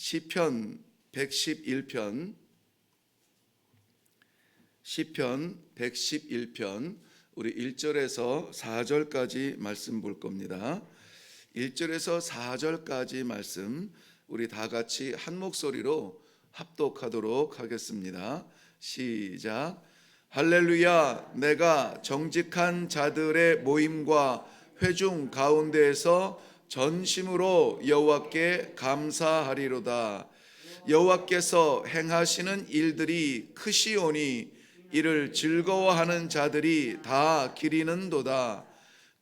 시편 111편 우리 1절에서 4절까지 말씀 볼 겁니다. 1절에서 4절까지 말씀 우리 다 같이 한 목소리로 합독하도록 하겠습니다. 시작. 할렐루야. 내가 정직한 자들의 모임과 회중 가운데에서 전심으로 여호와께 감사하리로다. 여호와께서 행하시는 일들이 크시오니 이를 즐거워하는 자들이 다 기리는도다.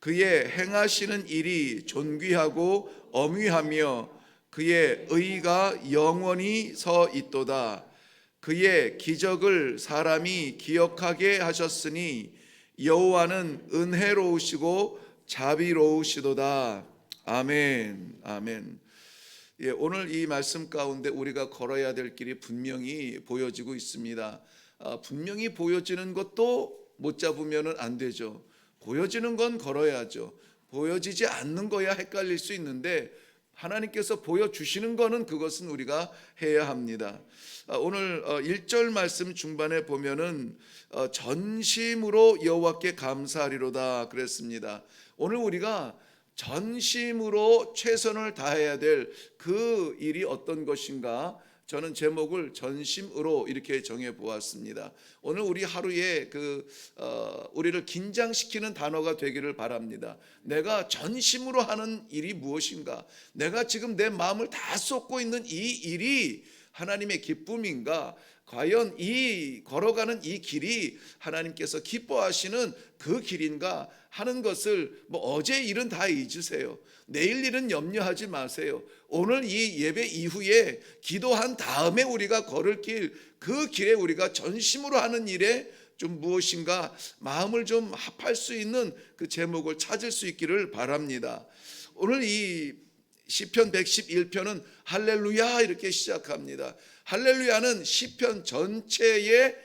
그의 행하시는 일이 존귀하고 엄위하며 그의 의가 영원히 서 있도다. 그의 기적을 사람이 기억하게 하셨으니 여호와는 은혜로우시고 자비로우시도다. 아멘. 아멘. 예, 오늘 이 말씀 가운데 우리가 걸어야 될 길이 분명히 보여지고 있습니다. 분명히 보여지는 것도 못 잡으면 안 되죠. 보여지는 건 걸어야죠. 보여지지 않는 거야 헷갈릴 수 있는데 하나님께서 보여주시는 거는 그것은 우리가 해야 합니다. 오늘 1절 말씀 중반에 보면은 전심으로 여호와께 감사하리로다 그랬습니다. 오늘 우리가 전심으로 최선을 다해야 될 그 일이 어떤 것인가? 저는 제목을 전심으로 이렇게 정해 보았습니다. 오늘 우리 하루에 우리를 긴장시키는 단어가 되기를 바랍니다. 내가 전심으로 하는 일이 무엇인가? 내가 지금 내 마음을 다 쏟고 있는 이 일이 하나님의 기쁨인가? 과연 이 걸어가는 이 길이 하나님께서 기뻐하시는 그 길인가 하는 것을 어제 일은 다 잊으세요. 내일 일은 염려하지 마세요. 오늘 이 예배 이후에 기도한 다음에 우리가 걸을 길, 그 길에 우리가 전심으로 하는 일에 좀 무엇인가 마음을 좀 합할 수 있는 그 제목을 찾을 수 있기를 바랍니다. 오늘 이 시편 111편은 할렐루야 이렇게 시작합니다. 할렐루야는 시편 전체의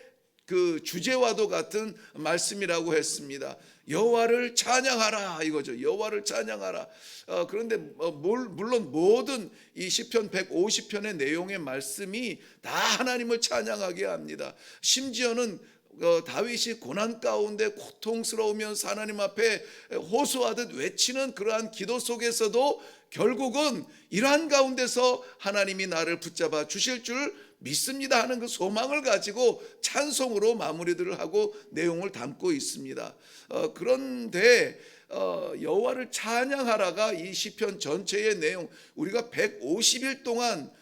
그 주제와도 같은 말씀이라고 했습니다. 여호와를 찬양하라 이거죠. 여호와를 찬양하라. 그런데 물론 모든 이 시편 150편의 내용의 말씀이 다 하나님을 찬양하게 합니다. 심지어는 다윗이 고난 가운데 고통스러우면서 하나님 앞에 호소하듯 외치는 그러한 기도 속에서도 결국은 이러한 가운데서 하나님이 나를 붙잡아 주실 줄 믿습니다 하는 그 소망을 가지고 찬송으로 마무리들을 하고 내용을 담고 있습니다. 그런데 여호와를 찬양하라가 이 시편 전체의 내용, 우리가 150일 동안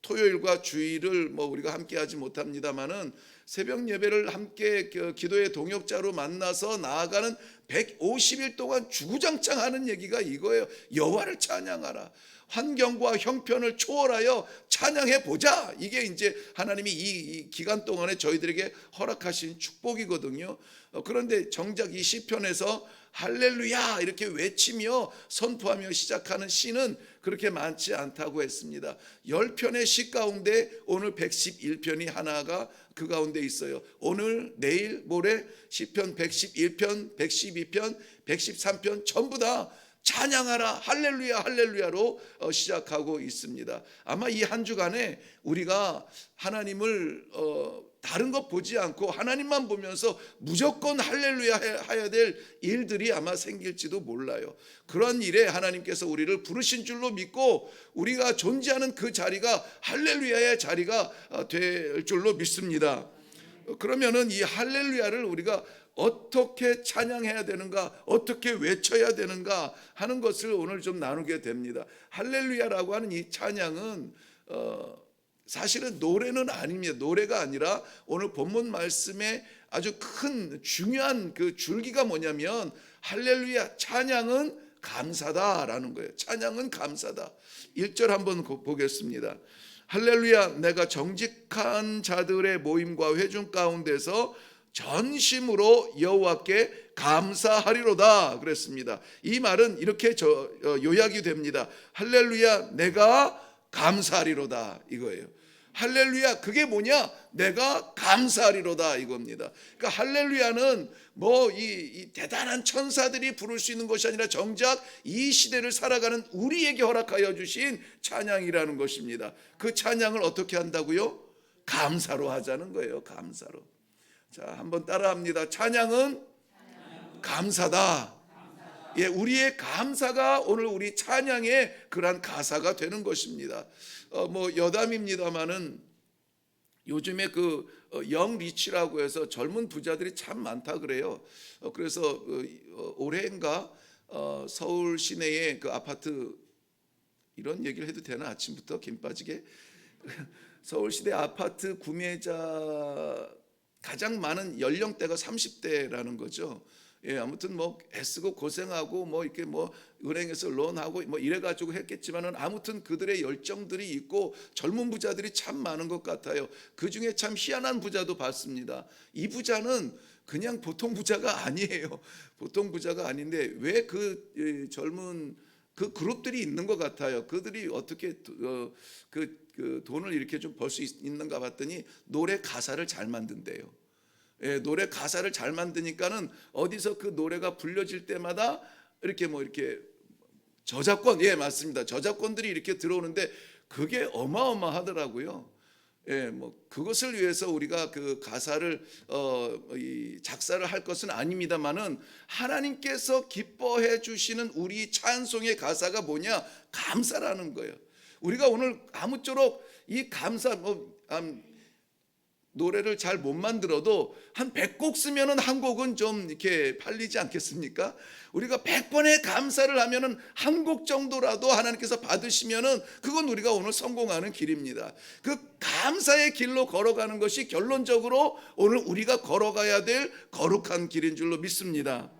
토요일과 주일을 우리가 함께 하지 못합니다만은 새벽 예배를 함께 기도의 동역자로 만나서 나아가는 150일 동안 주구장창 얘기가 이거예요. 여호와를 찬양하라. 환경과 형편을 초월하여 찬양해 보자. 이게 이제 하나님이 이 기간 동안에 저희들에게 허락하신 축복이거든요. 그런데 정작 이 시편에서 할렐루야 이렇게 외치며 선포하며 시작하는 시는 그렇게 많지 않다고 했습니다. 10편의 시 가운데 오늘 111편이 하나가 그 가운데 있어요. 오늘, 내일, 모레 시편 111편, 112편, 113편 전부 다 찬양하라 할렐루야 할렐루야로 시작하고 있습니다. 아마 이 한 주간에 우리가 하나님을 다른 것 보지 않고 하나님만 보면서 무조건 할렐루야 해야 될 일들이 아마 생길지도 몰라요. 그런 일에 하나님께서 우리를 부르신 줄로 믿고 우리가 존재하는 그 자리가 할렐루야의 자리가 될 줄로 믿습니다. 그러면은 이 할렐루야를 우리가 어떻게 찬양해야 되는가, 어떻게 외쳐야 되는가 하는 것을 오늘 좀 나누게 됩니다. 할렐루야라고 하는 이 찬양은 사실은 노래는 아닙니다. 노래가 아니라 오늘 본문 말씀에 아주 큰 중요한 그 줄기가 뭐냐면 할렐루야 찬양은 감사다라는 거예요. 찬양은 감사다. 1절 한번 보겠습니다. 할렐루야 내가 정직한 자들의 모임과 회중 가운데서 전심으로 여호와께 감사하리로다 그랬습니다. 이 말은 이렇게 요약이 됩니다. 할렐루야 내가 감사하리로다 이거예요. 할렐루야, 그게 뭐냐? 내가 감사하리로다 이겁니다. 그러니까 할렐루야는 뭐 이 대단한 천사들이 부를 수 있는 것이 아니라 정작 이 시대를 살아가는 우리에게 허락하여 주신 찬양이라는 것입니다. 그 찬양을 어떻게 한다고요? 감사로 하자는 거예요. 감사로. 자, 한번 따라합니다. 찬양은 감사다. 예, 우리의 감사가 오늘 우리 찬양의 그러한 가사가 되는 것입니다. 뭐 여담입니다만은 요즘에 그 영리치라고 해서 젊은 부자들이 참 많다 그래요. 그래서 올해인가 서울 시내의 그 아파트, 이런 얘기를 해도 되나? 아침부터 김 빠지게. 서울 시내 아파트 구매자 가장 많은 연령대가 30대라는 거죠. 예, 아무튼 뭐 애쓰고 고생하고 뭐 이렇게 뭐 은행에서 론하고 뭐 이래가지고 했겠지만은 아무튼 그들의 열정들이 있고 젊은 부자들이 참 많은 것 같아요. 그 중에 참 희한한 부자도 봤습니다. 이 부자는 그냥 보통 부자가 아니에요. 보통 부자가 아닌데 왜 그 젊은 그 그룹들이 있는 것 같아요. 그들이 어떻게 그 돈을 이렇게 좀 벌 수 있는가 봤더니 노래 가사를 잘 만든대요. 예, 노래 가사를 잘 만드니까는 어디서 그 노래가 불려질 때마다 이렇게 뭐 이렇게 저작권, 예, 맞습니다. 저작권들이 이렇게 들어오는데 그게 어마어마하더라고요. 예, 뭐 그것을 위해서 우리가 그 가사를 작사를 할 것은 아닙니다만은 하나님께서 기뻐해 주시는 우리 찬송의 가사가 뭐냐? 감사라는 거예요. 우리가 오늘 아무쪼록 이 감사 노래를 잘 못 만들어도 한 100곡 쓰면은 한 곡은 좀 이렇게 팔리지 않겠습니까? 우리가 100번의 감사를 하면은 한 곡 정도라도 하나님께서 받으시면은 그건 우리가 오늘 성공하는 길입니다. 그 감사의 길로 걸어가는 것이 결론적으로 오늘 우리가 걸어가야 될 거룩한 길인 줄로 믿습니다.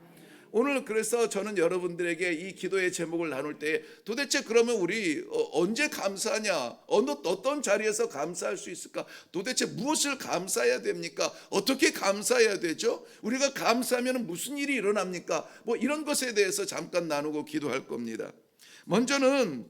오늘 그래서 저는 여러분들에게 이 기도의 제목을 나눌 때 도대체 그러면 우리 언제 감사하냐? 어떤 자리에서 감사할 수 있을까? 도대체 무엇을 감사해야 됩니까? 어떻게 감사해야 되죠? 우리가 감사하면 무슨 일이 일어납니까? 뭐 이런 것에 대해서 잠깐 나누고 기도할 겁니다. 먼저는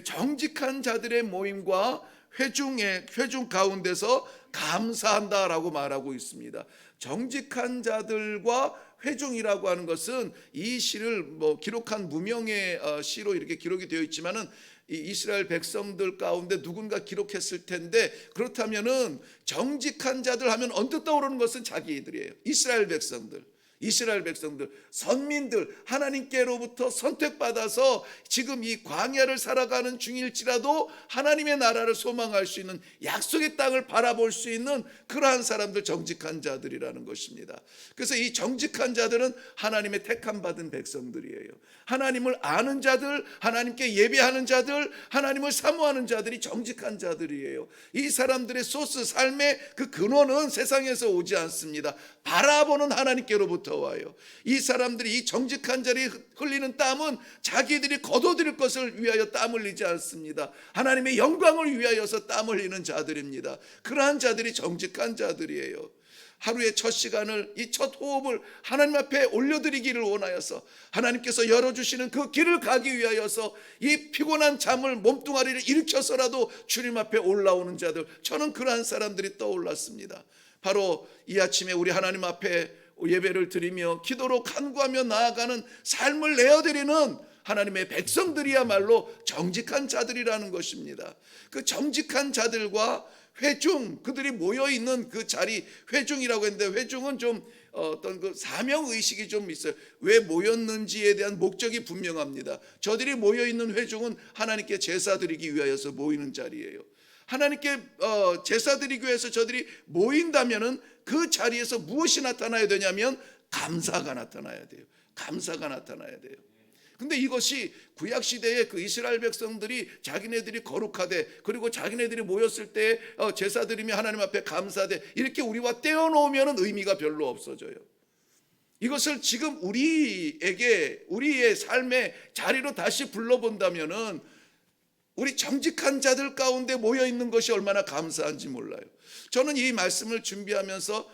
정직한 자들의 모임과 회중 가운데서 감사한다라고 말하고 있습니다. 정직한 자들과 회중이라고 하는 것은 이 시를 뭐 기록한 무명의 시로 이렇게 기록이 되어 있지만은 이 이스라엘 백성들 가운데 누군가 기록했을 텐데, 그렇다면은 정직한 자들 하면 언뜻 떠오르는 것은 자기들이에요. 이스라엘 백성들, 선민들, 하나님께로부터 선택받아서 지금 이 광야를 살아가는 중일지라도 하나님의 나라를 소망할 수 있는, 약속의 땅을 바라볼 수 있는 그러한 사람들, 정직한 자들이라는 것입니다. 그래서 이 정직한 자들은 하나님의 택함 받은 백성들이에요. 하나님을 아는 자들, 하나님께 예배하는 자들, 하나님을 사모하는 자들이 정직한 자들이에요. 이 사람들의 소스, 삶의 그 근원은 세상에서 오지 않습니다. 바라보는 하나님께로부터 와요. 이 사람들이, 이 정직한 자들이 흘리는 땀은 자기들이 거둬들일 것을 위하여 땀 흘리지 않습니다. 하나님의 영광을 위하여서 땀 흘리는 자들입니다. 그러한 자들이 정직한 자들이에요. 하루의 첫 시간을, 이 첫 호흡을 하나님 앞에 올려드리기를 원하여서 하나님께서 열어주시는 그 길을 가기 위하여서 이 피곤한 잠을, 몸뚱아리를 일으켜서라도 주님 앞에 올라오는 자들, 저는 그러한 사람들이 떠올랐습니다. 바로 이 아침에 우리 하나님 앞에 예배를 드리며 기도로 간구하며 나아가는 삶을 내어드리는 하나님의 백성들이야말로 정직한 자들이라는 것입니다. 그 정직한 자들과 회중, 그들이 모여있는 그 자리, 회중이라고 했는데, 회중은 좀 어떤 그 사명의식이 좀 있어요. 왜 모였는지에 대한 목적이 분명합니다. 저들이 모여있는 회중은 하나님께 제사 드리기 위하여서 모이는 자리예요. 하나님께 제사 드리기 위해서 저들이 모인다면은 그 자리에서 무엇이 나타나야 되냐면 감사가 나타나야 돼요. 감사가 나타나야 돼요. 근데 이것이 구약시대에 그 이스라엘 백성들이 자기네들이 거룩하되, 그리고 자기네들이 모였을 때 제사 드리며 하나님 앞에 감사되, 이렇게 우리와 떼어놓으면 의미가 별로 없어져요. 이것을 지금 우리에게, 우리의 삶의 자리로 다시 불러본다면은 우리 정직한 자들 가운데 모여있는 것이 얼마나 감사한지 몰라요. 저는 이 말씀을 준비하면서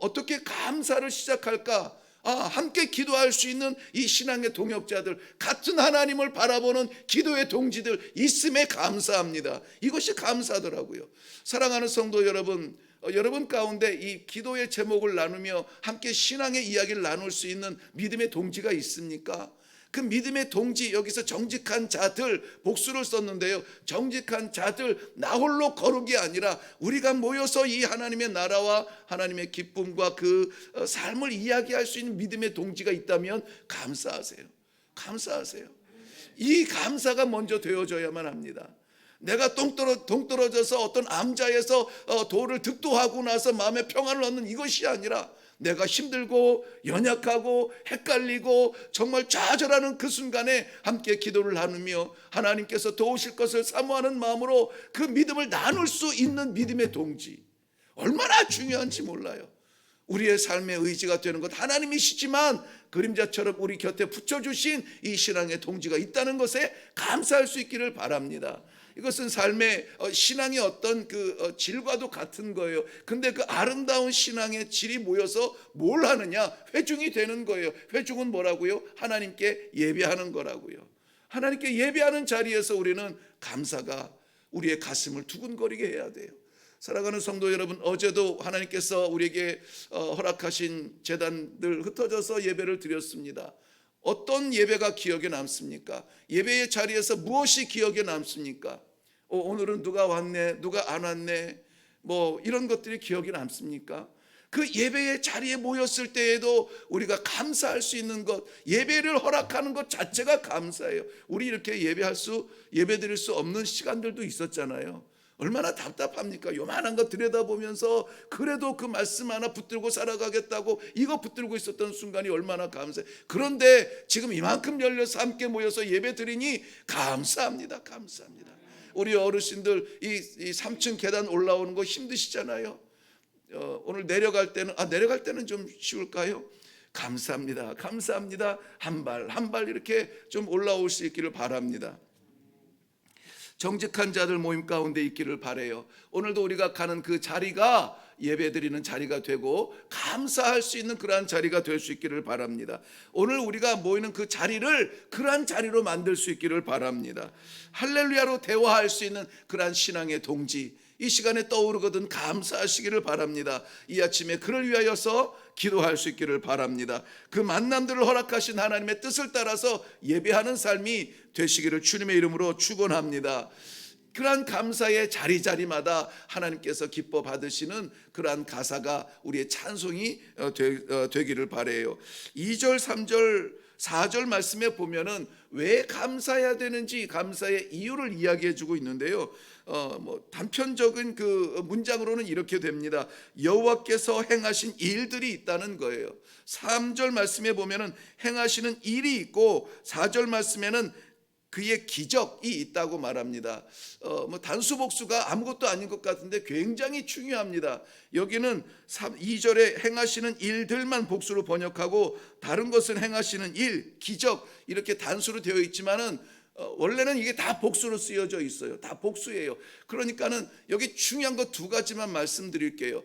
어떻게 감사를 시작할까, 함께 기도할 수 있는 이 신앙의 동역자들, 같은 하나님을 바라보는 기도의 동지들 있음에 감사합니다. 이것이 감사하더라고요. 사랑하는 성도 여러분, 여러분 가운데 이 기도의 제목을 나누며 함께 신앙의 이야기를 나눌 수 있는 믿음의 동지가 있습니까? 그 믿음의 동지, 여기서 정직한 자들 복수를 썼는데요, 정직한 자들 나 홀로 거룩이 아니라 우리가 모여서 이 하나님의 나라와 하나님의 기쁨과 그 삶을 이야기할 수 있는 믿음의 동지가 있다면 감사하세요. 감사하세요. 이 감사가 먼저 되어져야만 합니다. 내가 동떨어져서 어떤 암자에서 도를 득도하고 나서 마음의 평안을 얻는 이것이 아니라, 내가 힘들고 연약하고 헷갈리고 정말 좌절하는 그 순간에 함께 기도를 나누며 하나님께서 도우실 것을 사모하는 마음으로 그 믿음을 나눌 수 있는 믿음의 동지, 얼마나 중요한지 몰라요. 우리의 삶의 의지가 되는 것 하나님이시지만 그림자처럼 우리 곁에 붙여주신 이 신앙의 동지가 있다는 것에 감사할 수 있기를 바랍니다. 이것은 삶의 신앙의 어떤 그 질과도 같은 거예요. 근데 그 아름다운 신앙의 질이 모여서 뭘 하느냐? 회중이 되는 거예요. 회중은 뭐라고요? 하나님께 예배하는 거라고요. 하나님께 예배하는 자리에서 우리는 감사가 우리의 가슴을 두근거리게 해야 돼요. 사랑하는 성도 여러분, 어제도 하나님께서 우리에게 허락하신 제단들 흩어져서 예배를 드렸습니다. 어떤 예배가 기억에 남습니까? 예배의 자리에서 무엇이 기억에 남습니까? 오늘은 누가 왔네, 누가 안 왔네, 뭐 이런 것들이 기억에 남습니까? 그 예배의 자리에 모였을 때에도 우리가 감사할 수 있는 것, 예배를 허락하는 것 자체가 감사해요. 우리 이렇게 예배 드릴 수 없는 시간들도 있었잖아요. 얼마나 답답합니까? 요만한 거 들여다보면서 그래도 그 말씀 하나 붙들고 살아가겠다고 이거 붙들고 있었던 순간이 얼마나 감사해. 그런데 지금 이만큼 열려서 함께 모여서 예배 드리니 감사합니다. 감사합니다. 우리 어르신들 이 3층 계단 올라오는 거 힘드시잖아요. 오늘 내려갈 때는 좀 쉬울까요? 감사합니다. 감사합니다. 한 발 이렇게 좀 올라올 수 있기를 바랍니다. 정직한 자들 모임 가운데 있기를 바라요. 오늘도 우리가 가는 그 자리가 예배드리는 자리가 되고 감사할 수 있는 그러한 자리가 될 수 있기를 바랍니다. 오늘 우리가 모이는 그 자리를 그러한 자리로 만들 수 있기를 바랍니다. 할렐루야로 대화할 수 있는 그러한 신앙의 동지, 이 시간에 떠오르거든 감사하시기를 바랍니다. 이 아침에 그를 위하여서 기도할 수 있기를 바랍니다. 그 만남들을 허락하신 하나님의 뜻을 따라서 예배하는 삶이 되시기를 주님의 이름으로 축원합니다. 그러한 감사의 자리자리마다 하나님께서 기뻐 받으시는 그러한 가사가 우리의 찬송이 되기를 바라요. 2절, 3절, 4절 말씀에 보면은 왜 감사해야 되는지 감사의 이유를 이야기해 주고 있는데요. 단편적인 그 문장으로는 이렇게 됩니다. 여호와께서 행하신 일들이 있다는 거예요. 3절 말씀에 보면은 행하시는 일이 있고 4절 말씀에는 그의 기적이 있다고 말합니다. 단수 복수가 아무것도 아닌 것 같은데 굉장히 중요합니다. 여기는 2절에 행하시는 일들만 복수로 번역하고 다른 것은 행하시는 일, 기적 이렇게 단수로 되어 있지만은 원래는 이게 다 복수로 쓰여져 있어요. 다 복수예요. 그러니까는 여기 중요한 거 두 가지만 말씀드릴게요.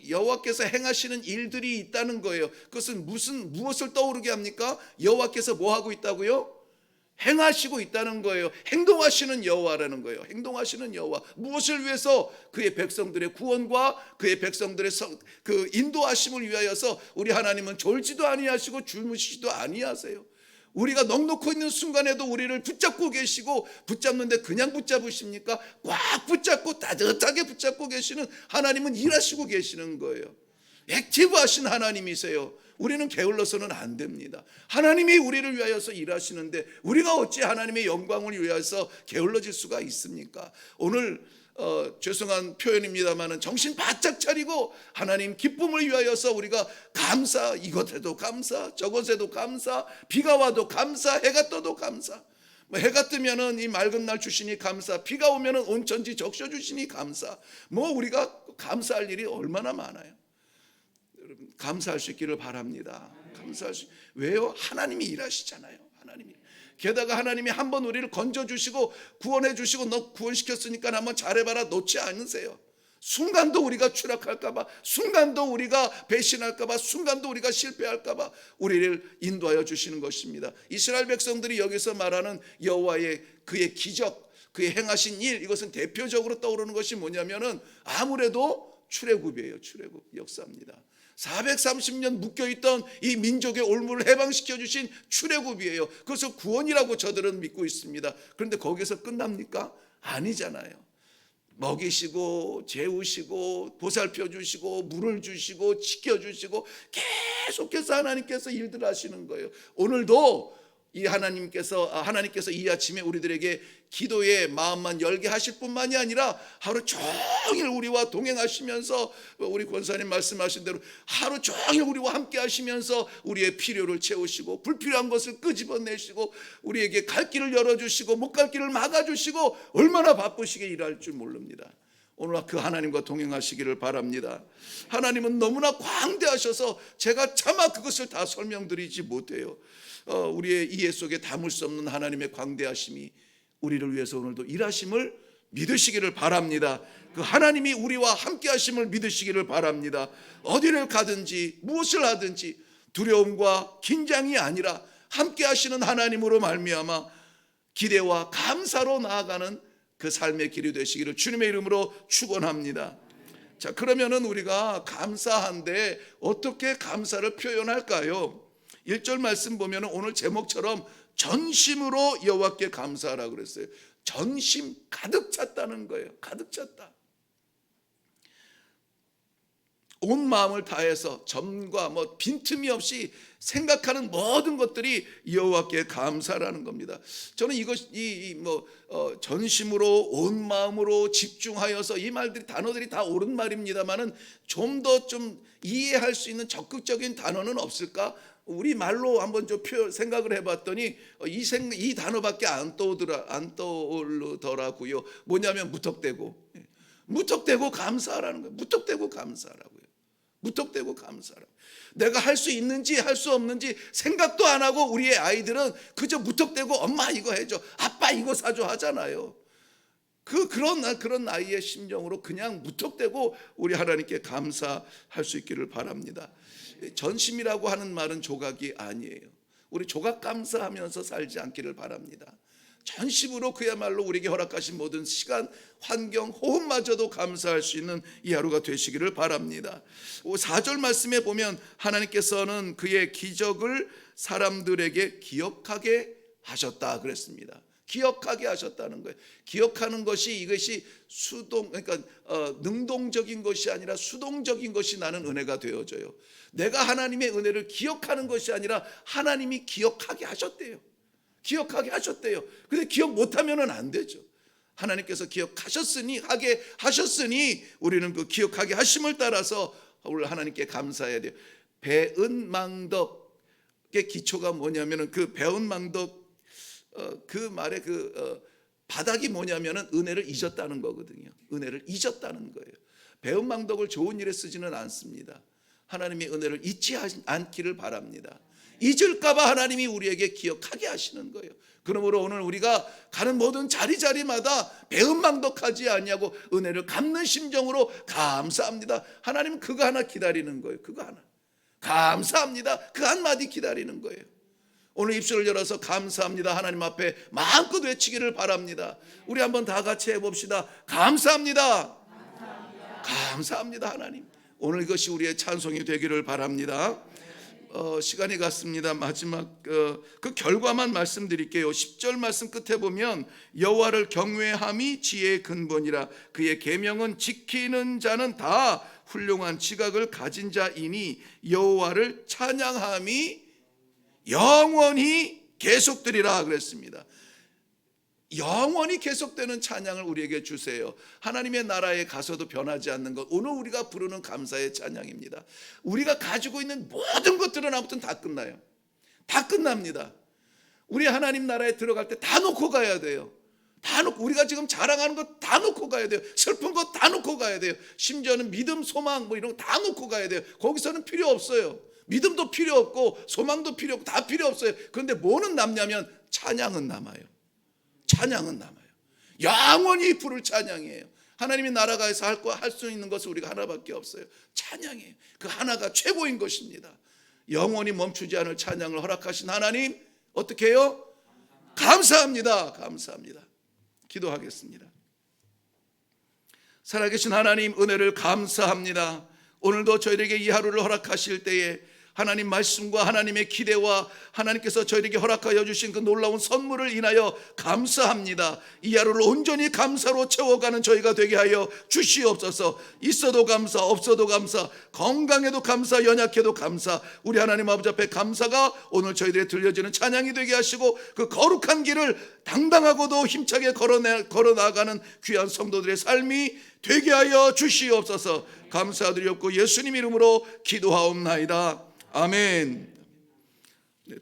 여호와께서 행하시는 일들이 있다는 거예요. 그것은 무엇을 떠오르게 합니까? 여호와께서 뭐 하고 있다고요? 행하시고 있다는 거예요. 행동하시는 여호와라는 거예요. 행동하시는 여호와. 무엇을 위해서? 그의 백성들의 구원과 그의 백성들의 그 인도하심을 위하여서 우리 하나님은 졸지도 아니하시고 주무시지도 아니하세요. 우리가 넉넉히 있는 순간에도 우리를 붙잡고 계시고, 붙잡는데 그냥 붙잡으십니까? 꽉 붙잡고 따뜻하게 붙잡고 계시는 하나님은 일하시고 계시는 거예요. 액티브하신 하나님이세요. 우리는 게을러서는 안 됩니다. 하나님이 우리를 위하여서 일하시는데 우리가 어찌 하나님의 영광을 위하여서 게을러질 수가 있습니까? 오늘 죄송한 표현입니다만 정신 바짝 차리고 하나님 기쁨을 위하여서 우리가 감사, 이것에도 감사, 저것에도 감사, 비가 와도 감사, 해가 떠도 감사. 해가 뜨면은 이 맑은 날 주시니 감사, 비가 오면은 온천지 적셔 주시니 감사. 우리가 감사할 일이 얼마나 많아요. 여러분 감사할 수 있기를 바랍니다. 왜요? 하나님이 일하시잖아요. 하나님이. 게다가 하나님이 한번 우리를 건져주시고 구원해주시고 너 구원시켰으니까 한번 잘해봐라 놓지 않으세요. 순간도 우리가 추락할까봐, 순간도 우리가 배신할까봐, 순간도 우리가 실패할까봐 우리를 인도하여 주시는 것입니다. 이스라엘 백성들이 여기서 말하는 여호와의 그의 기적, 그의 행하신 일, 이것은 대표적으로 떠오르는 것이 뭐냐면은 아무래도 출애굽이에요. 출애굽 역사입니다. 430년 묶여있던 이 민족의 올무를 해방시켜 주신 출애굽이에요. 그것을 구원이라고 저들은 믿고 있습니다. 그런데 거기서 끝납니까? 아니잖아요. 먹이시고 재우시고 보살펴 주시고 물을 주시고 지켜주시고 계속해서 하나님께서 일들 하시는 거예요. 오늘도 이 하나님께서 이 아침에 우리들에게 기도의 마음만 열게 하실 뿐만이 아니라 하루 종일 우리와 동행하시면서, 우리 권사님 말씀하신 대로 하루 종일 우리와 함께 하시면서 우리의 필요를 채우시고 불필요한 것을 끄집어내시고 우리에게 갈 길을 열어주시고 못 갈 길을 막아주시고 얼마나 바쁘시게 일할 줄 모릅니다. 오늘 그 하나님과 동행하시기를 바랍니다. 하나님은 너무나 광대하셔서 제가 차마 그것을 다 설명드리지 못해요. 우리의 이해 속에 담을 수 없는 하나님의 광대하심이 우리를 위해서 오늘도 일하심을 믿으시기를 바랍니다. 그 하나님이 우리와 함께 하심을 믿으시기를 바랍니다. 어디를 가든지 무엇을 하든지 두려움과 긴장이 아니라 함께 하시는 하나님으로 말미암아 기대와 감사로 나아가는 그 삶의 길이 되시기를 주님의 이름으로 축원합니다. 자, 그러면은 우리가 감사한데 어떻게 감사를 표현할까요? 1절 말씀 보면 오늘 제목처럼 전심으로 여호와께 감사하라고 그랬어요. 전심 가득 찼다는 거예요. 가득 찼다. 온 마음을 다해서 점과 빈틈이 없이 생각하는 모든 것들이 여호와께 감사라는 겁니다. 저는 전심으로 온 마음으로 집중하여서 이 말들이 단어들이 다 옳은 말입니다만은 좀 더 이해할 수 있는 적극적인 단어는 없을까? 우리 말로 한번 좀 생각을 해봤더니 이 단어밖에 안 떠오르더라고요. 뭐냐면 무턱대고 감사하라는 거예요. 무턱대고 감사하라고요. 무턱대고 감사하라고. 내가 할 수 있는지 할 수 없는지 생각도 안 하고 우리의 아이들은 그저 무턱대고 엄마 이거 해줘, 아빠 이거 사줘 하잖아요. 그런 아이의 심정으로 그냥 무턱대고 우리 하나님께 감사할 수 있기를 바랍니다. 전심이라고 하는 말은 조각이 아니에요. 우리 조각 감사하면서 살지 않기를 바랍니다. 전심으로 그야말로 우리에게 허락하신 모든 시간, 환경, 호흡마저도 감사할 수 있는 이 하루가 되시기를 바랍니다. 4절 말씀에 보면 하나님께서는 그의 기적을 사람들에게 기억하게 하셨다 그랬습니다. 기억하게 하셨다는 거예요. 기억하는 것이 이것이 능동적인 것이 아니라 수동적인 것이 나는 은혜가 되어져요. 내가 하나님의 은혜를 기억하는 것이 아니라 하나님이 기억하게 하셨대요. 기억하게 하셨대요. 근데 기억 못하면은 안 되죠. 하나님께서 하게 하셨으니 우리는 그 기억하게 하심을 따라서 우리 하나님께 감사해야 돼요. 배은망덕의 기초가 뭐냐면은 그 배은망덕 그 말의 바닥이 뭐냐면은 은혜를 잊었다는 거거든요. 은혜를 잊었다는 거예요. 배은망덕을 좋은 일에 쓰지는 않습니다. 하나님의 은혜를 잊지 않기를 바랍니다. 잊을까봐 하나님이 우리에게 기억하게 하시는 거예요. 그러므로 오늘 우리가 가는 모든 자리마다 배은망덕하지 않냐고 은혜를 갚는 심정으로 감사합니다. 하나님은 그거 하나 기다리는 거예요. 그거 하나 감사합니다. 그 한마디 기다리는 거예요. 오늘 입술을 열어서 감사합니다 하나님 앞에 마음껏 외치기를 바랍니다. 우리 한번 다 같이 해봅시다. 감사합니다. 감사합니다 하나님. 오늘 이것이 우리의 찬송이 되기를 바랍니다. 시간이 갔습니다. 마지막 그 결과만 말씀드릴게요. 10절 말씀 끝에 보면 여호와를 경외함이 지혜의 근본이라 그의 계명은 지키는 자는 다 훌륭한 지각을 가진 자이니 여호와를 찬양함이 영원히 계속되리라 그랬습니다. 영원히 계속되는 찬양을 우리에게 주세요. 하나님의 나라에 가서도 변하지 않는 것, 오늘 우리가 부르는 감사의 찬양입니다. 우리가 가지고 있는 모든 것들은 아무튼 다 끝나요. 다 끝납니다. 우리 하나님 나라에 들어갈 때 다 놓고 가야 돼요. 다 놓고, 우리가 지금 자랑하는 것 다 놓고 가야 돼요. 슬픈 것 다 놓고 가야 돼요. 심지어는 믿음, 소망 이런 거 다 놓고 가야 돼요. 거기서는 필요 없어요. 믿음도 필요 없고 소망도 필요 없고 다 필요 없어요. 그런데 뭐는 남냐면 찬양은 남아요. 찬양은 남아요. 영원히 부를 찬양이에요. 하나님의 나라가 해서 할 수 있는 것은 우리가 하나밖에 없어요. 찬양이에요. 그 하나가 최고인 것입니다. 영원히 멈추지 않을 찬양을 허락하신 하나님 어떻게 해요? 감사합니다. 감사합니다. 기도하겠습니다. 살아계신 하나님 은혜를 감사합니다. 오늘도 저희에게 이 하루를 허락하실 때에 하나님 말씀과 하나님의 기대와 하나님께서 저희에게 허락하여 주신 그 놀라운 선물을 인하여 감사합니다. 이 하루를 온전히 감사로 채워가는 저희가 되게 하여 주시옵소서. 있어도 감사, 없어도 감사, 건강해도 감사, 연약해도 감사, 우리 하나님 아버지 앞에 감사가 오늘 저희들의 들려지는 찬양이 되게 하시고 그 거룩한 길을 당당하고도 힘차게 걸어나가는 귀한 성도들의 삶이 되게 하여 주시옵소서. 감사드리옵고 예수님 이름으로 기도하옵나이다. 아멘.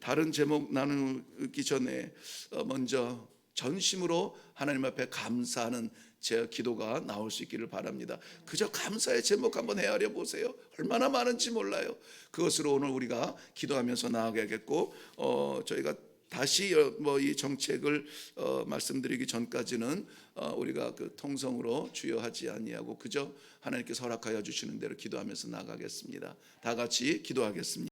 다른 제목 나누기 전에 먼저 전심으로 하나님 앞에 감사하는 제 기도가 나올 수 있기를 바랍니다. 그저 감사의 제목 한번 헤아려 보세요. 얼마나 많은지 몰라요. 그것으로 오늘 우리가 기도하면서 나아가겠고, 저희가 다시 이 정책을 말씀드리기 전까지는 우리가 그 통성으로 주여하지 아니하고 그저 하나님께서 허락하여 주시는 대로 기도하면서 나가겠습니다. 다 같이 기도하겠습니다.